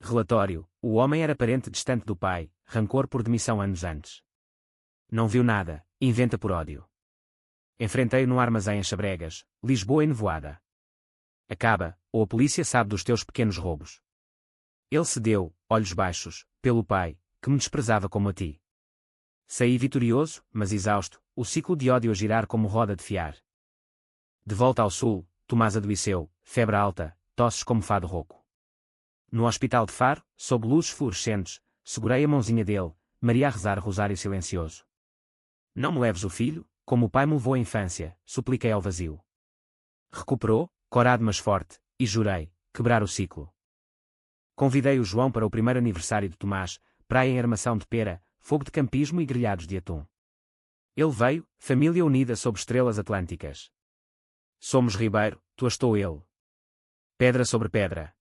Relatório, o homem era parente distante do pai, rancor por demissão anos antes. Não viu nada, inventa por ódio. Enfrentei-o num armazém em Chabregas, Lisboa enevoada. Acaba, ou a polícia sabe dos teus pequenos roubos. Ele cedeu, olhos baixos, pelo pai, que me desprezava como a ti. Saí vitorioso, mas exausto, o ciclo de ódio a girar como roda de fiar. De volta ao sul, Tomás adoeceu, febre alta, tosses como fado rouco. No hospital de Faro, sob luzes fluorescentes, segurei a mãozinha dele, Maria a rezar rosário silencioso. Não me leves o filho, como o pai me levou a infância, supliquei ao vazio. Recuperou, corado mas forte, e jurei, quebrar o ciclo. Convidei o João para o primeiro aniversário de Tomás, praia em armação de pera, fogo de campismo e grelhados de atum. Ele veio, família unida sob estrelas atlânticas. Somos Ribeiro, tu estou ele. Pedra sobre pedra.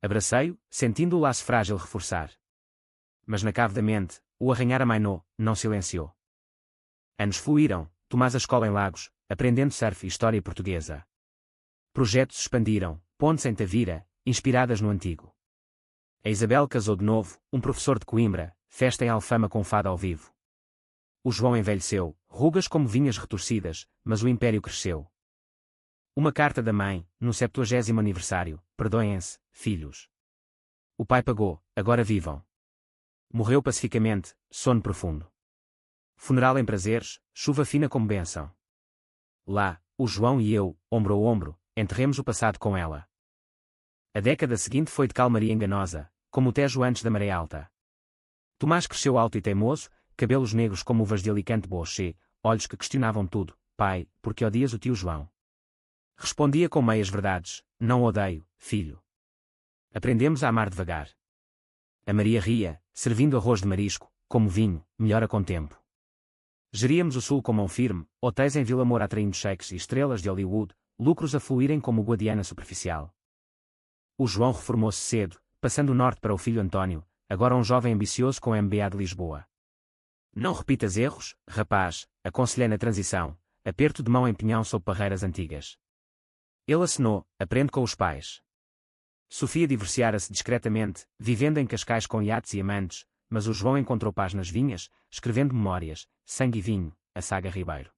Abracei-o, sentindo o laço frágil reforçar. Mas na cave da mente, o arranhar amainou, não silenciou. Anos fluíram, Tomás a escola em Lagos, aprendendo surf e história portuguesa. Projetos se expandiram, pontes em Tavira, inspiradas no antigo. A Isabel casou de novo, um professor de Coimbra, festa em Alfama com fado ao vivo. O João envelheceu, rugas como vinhas retorcidas, mas o império cresceu. Uma carta da mãe, no 70º aniversário, perdoem-se, filhos. O pai pagou, agora vivam. Morreu pacificamente, sono profundo. Funeral em prazeres, chuva fina como bênção. Lá, o João e eu, ombro a ombro, enterremos o passado com ela. A década seguinte foi de calmaria enganosa, como o Tejo antes da maré alta. Tomás cresceu alto e teimoso, cabelos negros como uvas de Alicante Boucher, olhos que questionavam tudo. Pai, por que odias o tio João? Respondia com meias verdades, não odeio, filho. Aprendemos a amar devagar. A Maria ria, servindo arroz de marisco, como vinho, melhora com tempo. Geríamos o sul com mão firme, hotéis em Vila Moura atraindo cheques e estrelas de Hollywood, lucros a fluírem como Guadiana superficial. O João reformou-se cedo, passando o norte para o filho António, agora um jovem ambicioso com MBA de Lisboa. Não repitas erros, rapaz, aconselhei na transição, aperto de mão em pinhão sob parreiras antigas. Ele acenou, aprende com os pais. Sofia divorciara-se discretamente, vivendo em Cascais com iates e amantes, mas o João encontrou paz nas vinhas, escrevendo memórias, sangue e vinho, a saga Ribeiro.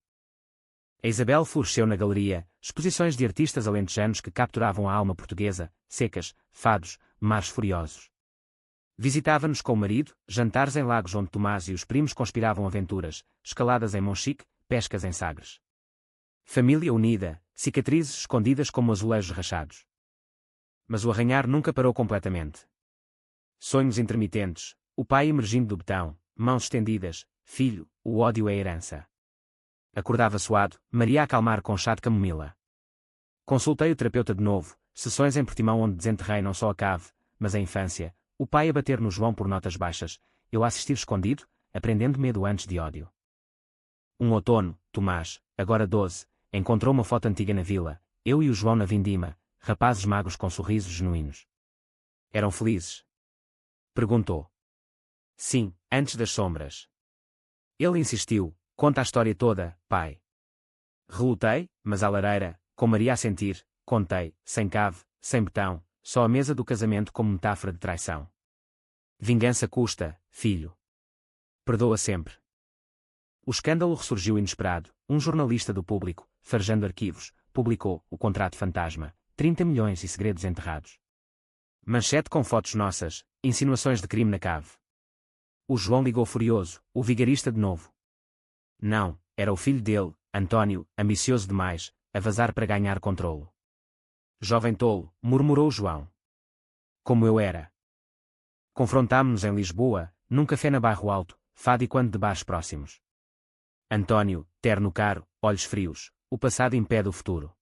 A Isabel floresceu na galeria, exposições de artistas alentejanos que capturavam a alma portuguesa, secas, fados, mares furiosos. Visitava-nos com o marido, jantares em Lagos onde Tomás e os primos conspiravam aventuras, escaladas em Monchique, pescas em Sagres. Família unida, cicatrizes escondidas como azulejos rachados. Mas o arranhar nunca parou completamente. Sonhos intermitentes, o pai emergindo do betão, mãos estendidas, filho, o ódio é herança. Acordava suado, Maria a acalmar com chá de camomila. Consultei o terapeuta de novo, sessões em Portimão onde desenterrei não só a cave, mas a infância, o pai a bater no João por notas baixas, eu a assistir escondido, aprendendo medo antes de ódio. Um outono, Tomás, agora 12, encontrou uma foto antiga na vila, eu e o João na vindima, rapazes magros com sorrisos genuínos. Eram felizes? Perguntou. Sim, antes das sombras. Ele insistiu, conta a história toda, pai. Relutei, mas à lareira, com Maria a sentir, contei, sem cave, sem betão, só a mesa do casamento como metáfora de traição. Vingança custa, filho. Perdoa sempre. O escândalo ressurgiu inesperado, um jornalista do Público, farejando arquivos, publicou o contrato fantasma, 30 milhões e segredos enterrados. Manchete com fotos nossas, insinuações de crime na cave. O João ligou furioso, o vigarista de novo. Não, era o filho dele, António, ambicioso demais, a vazar para ganhar controlo. Jovem tolo, murmurou João. Como eu era. Confrontámo-nos em Lisboa, num café na Bairro Alto, fado e quando de bares próximos. António, terno caro, olhos frios, o passado impede o futuro.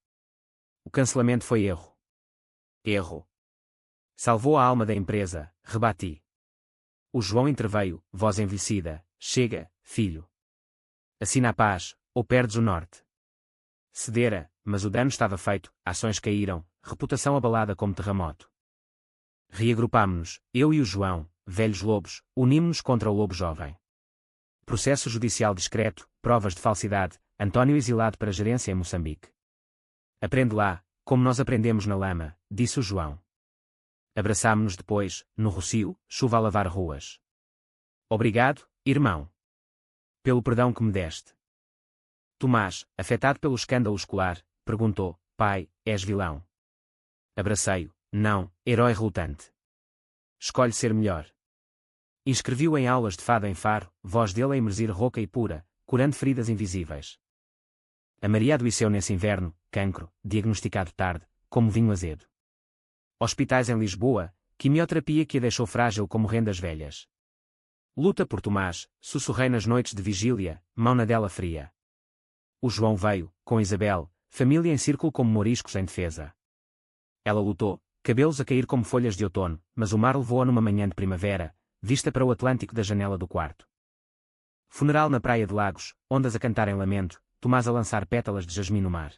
O cancelamento foi erro. Erro. Salvou a alma da empresa, rebati. O João interveio, voz envelhecida, chega, filho. Assina a paz, ou perdes o norte. Cedera, mas o dano estava feito, ações caíram, reputação abalada como terremoto. Reagrupámo-nos, eu e o João, velhos lobos, unimos-nos contra o lobo jovem. Processo judicial discreto, provas de falsidade, António exilado para gerência em Moçambique. Aprende lá, como nós aprendemos na lama, disse o João. Abraçámo-nos depois, no rocio, chuva a lavar ruas. Obrigado, irmão. Pelo perdão que me deste. Tomás, afetado pelo escândalo escolar, perguntou, pai, és vilão? Abracei-o, não, herói relutante. Escolhe ser melhor. Inscrevi-o em aulas de fado em Faro, voz dele a emergir rouca e pura, curando feridas invisíveis. A Maria adoeceu nesse inverno, cancro, diagnosticado tarde, como vinho azedo. Hospitais em Lisboa, quimioterapia que a deixou frágil como rendas velhas. Luta por Tomás, sussurrei nas noites de vigília, mão na dela fria. O João veio, com Isabel, família em círculo como moriscos em defesa. Ela lutou, cabelos a cair como folhas de outono, mas o mar levou-a numa manhã de primavera, vista para o Atlântico da janela do quarto. Funeral na praia de Lagos, ondas a cantar em lamento, Tomás a lançar pétalas de jasmim no mar.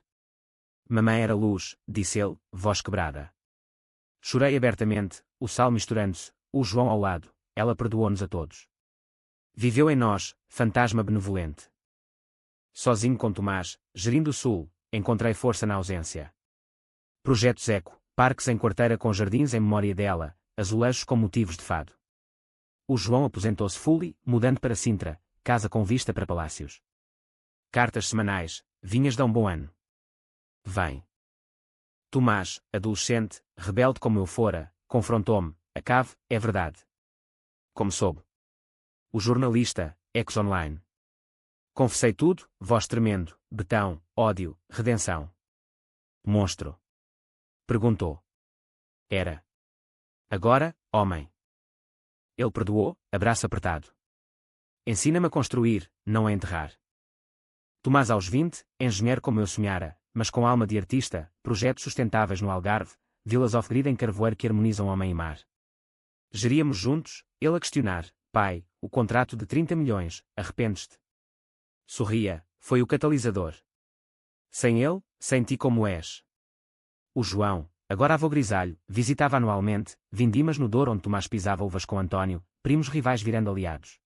Mamãe era luz, disse ele, voz quebrada. Chorei abertamente, o sal misturando-se, o João ao lado, ela perdoou-nos a todos. Viveu em nós, fantasma benevolente. Sozinho com Tomás, gerindo o sul, encontrei força na ausência. Projetos Eco, parques em quarteira com jardins em memória dela, azulejos com motivos de fado. O João aposentou-se fully, mudando para Sintra, casa com vista para palácios. Cartas semanais, vinhas dão bom ano. Vem. Tomás, adolescente, rebelde como eu fora, confrontou-me, a cave, é verdade. Como soube. O jornalista, Ecos Online. Confessei tudo, voz tremendo, betão, ódio, redenção. Monstro. Perguntou. Era. Agora, homem. Ele perdoou, abraço apertado. Ensina-me a construir, não a enterrar. Tomás aos 20, engenheiro como eu sonhara, mas com alma de artista, projetos sustentáveis no Algarve, Villas off-grid em Carvoeiro que harmonizam homem e mar. Geríamos juntos, ele a questionar, pai, o contrato de 30 milhões, arrependes-te? Sorria, foi o catalisador. Sem ele, sem ti como és. O João, agora avô grisalho, visitava anualmente, vindimas no Douro onde Tomás pisava uvas com António, primos rivais virando aliados.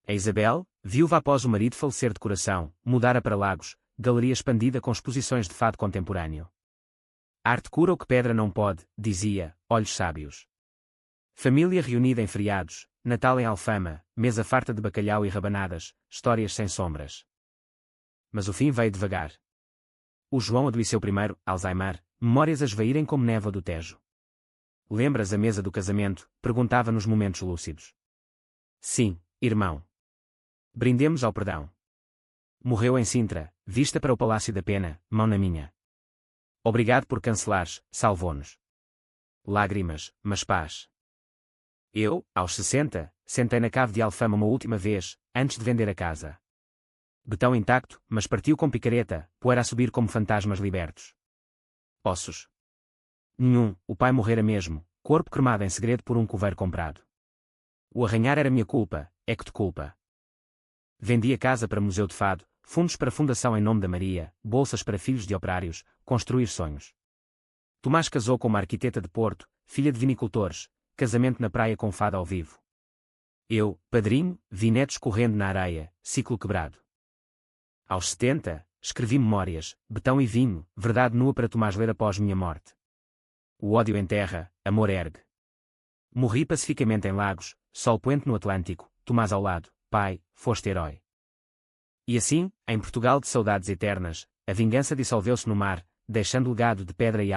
A Isabel, viúva após o marido falecer de coração, mudara para Lagos, galeria expandida com exposições de fado contemporâneo. Arte cura o que pedra não pode, dizia, olhos sábios. Família reunida em feriados, Natal em Alfama, mesa farta de bacalhau e rabanadas, histórias sem sombras. Mas o fim veio devagar. O João adoeceu primeiro, Alzheimer, memórias a esvaírem como névoa do Tejo. Lembras a mesa do casamento? Perguntava nos momentos lúcidos. Sim, irmão. Brindemos ao perdão. Morreu em Sintra, vista para o Palácio da Pena, mão na minha. Obrigado por cancelares, salvou-nos. Lágrimas, mas paz. Eu, aos 60, sentei na cave de Alfama uma última vez, antes de vender a casa. Betão intacto, mas partiu com picareta, poeira a subir como fantasmas libertos. Ossos. Nenhum, o pai morrera mesmo, corpo cremado em segredo por um coveiro comprado. O arranhar era minha culpa, é que te culpa. Vendi a casa para museu de fado, fundos para fundação em nome da Maria, bolsas para filhos de operários, construir sonhos. Tomás casou com uma arquiteta de Porto, filha de vinicultores, casamento na praia com fado ao vivo. Eu, padrinho, vi netos correndo na areia, ciclo quebrado. Aos 70, escrevi memórias, betão e vinho, verdade nua para Tomás ler após minha morte. O ódio enterra, amor ergue. Morri pacificamente em Lagos, sol poente no Atlântico, Tomás ao lado, pai, foste herói. E assim, em Portugal de saudades eternas, a vingança dissolveu-se no mar, deixando legado de pedra e